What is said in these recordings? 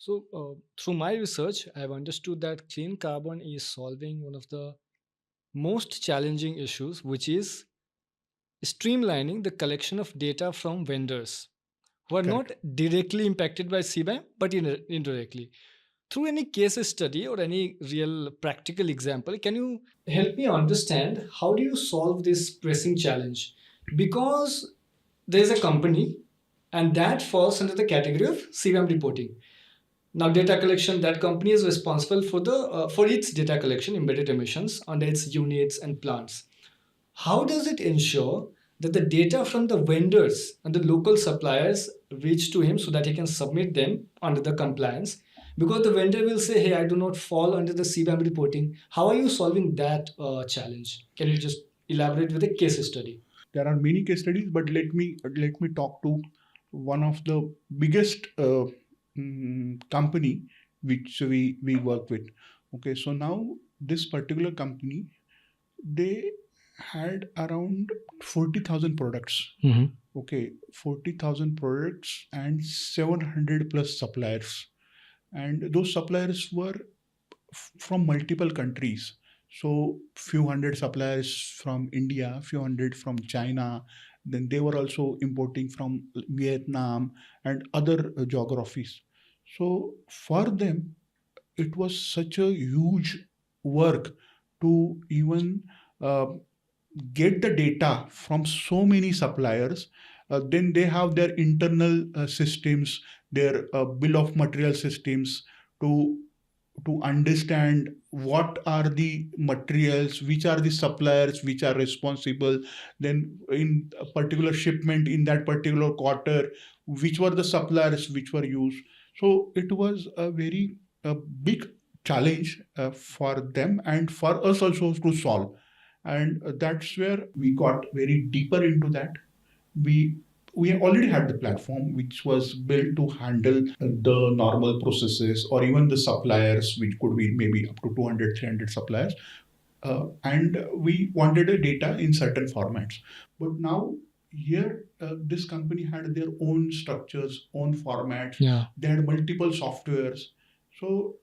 Through my research, I've understood that clean carbon is solving one of the most challenging issues, which is streamlining the collection of data from vendors who are not Correct. directly impacted by CBAM, but indirectly. Through any case study or any real practical example, can you help me understand how do you solve this pressing challenge? Because there's a company and that falls under the category of CBAM reporting. Now, data collection, that company is responsible for its data collection, embedded emissions under its units and plants. How does it ensure that the data from the vendors and the local suppliers reach to him so that he can submit them under the compliance? Because the vendor will say, hey, I do not fall under the CBAM reporting. How are you solving that challenge? Can you just elaborate with a case study? There are many case studies, but let me talk to one of the biggest company which we work with. Okay, so now this particular company, they had around 40,000 products. Mhm. Okay, 40,000 products and 700 plus suppliers, and those suppliers were from multiple countries. So few hundred suppliers from India, few hundred from China. Then they were also importing from Vietnam and other geographies. So for them, it was such a huge work to even uh, get the data from so many suppliers. Then they have their internal systems, their bill of material systems to understand what are the materials, which are the suppliers which are responsible, then in a particular shipment in that particular quarter, which were the suppliers which were used. So it was a very big challenge for them and for us also to solve. And that's where we got very deeper into that. We we already had the platform which was built to handle the normal processes or even the suppliers, which could be maybe up to 200, 300 suppliers. And we wanted a data in certain formats. But now here, this company had their own structures, own formats. Yeah. They had multiple softwares. So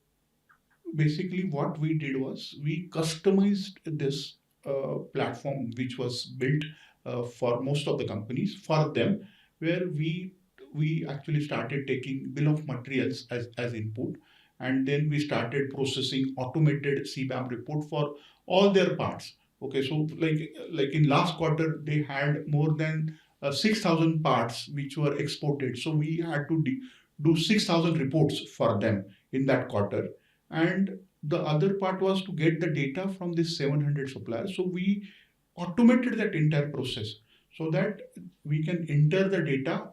basically what we did was we customized this platform which was built for most of the companies for them, where we actually started taking bill of materials as input, and then we started processing automated CBAM report for all their parts. Okay, so like in last quarter they had more than 6,000 parts which were exported, so we had to do 6,000 reports for them in that quarter. And the other part was to get the data from these 700 suppliers. So we automated that entire process so that we can enter the data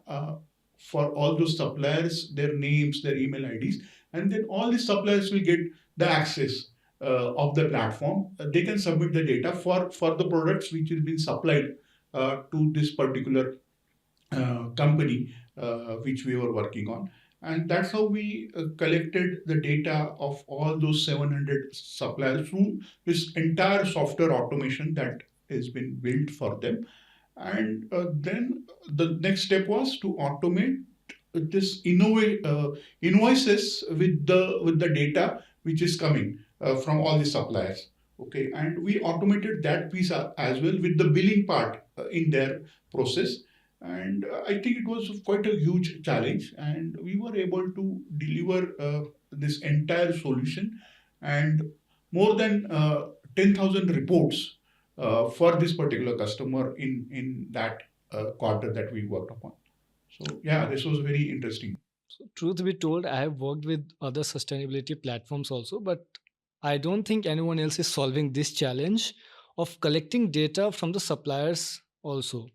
for all those suppliers, their names, their email IDs, and then all the suppliers will get the access of the platform. They can submit the data for the products which has been supplied to this particular company which we were working on. And that's how we collected the data of all those 700 suppliers through this entire software automation that has been built for them. And then the next step was to automate this invoices with the data which is coming from all the suppliers. Okay, and we automated that piece as well with the billing part in their process. And I think it was quite a huge challenge, and we were able to deliver this entire solution and more than 10,000 reports for this particular customer in that quarter that we worked upon. So yeah, this was very interesting. So, truth be told, I have worked with other sustainability platforms also, but I don't think anyone else is solving this challenge of collecting data from the suppliers also.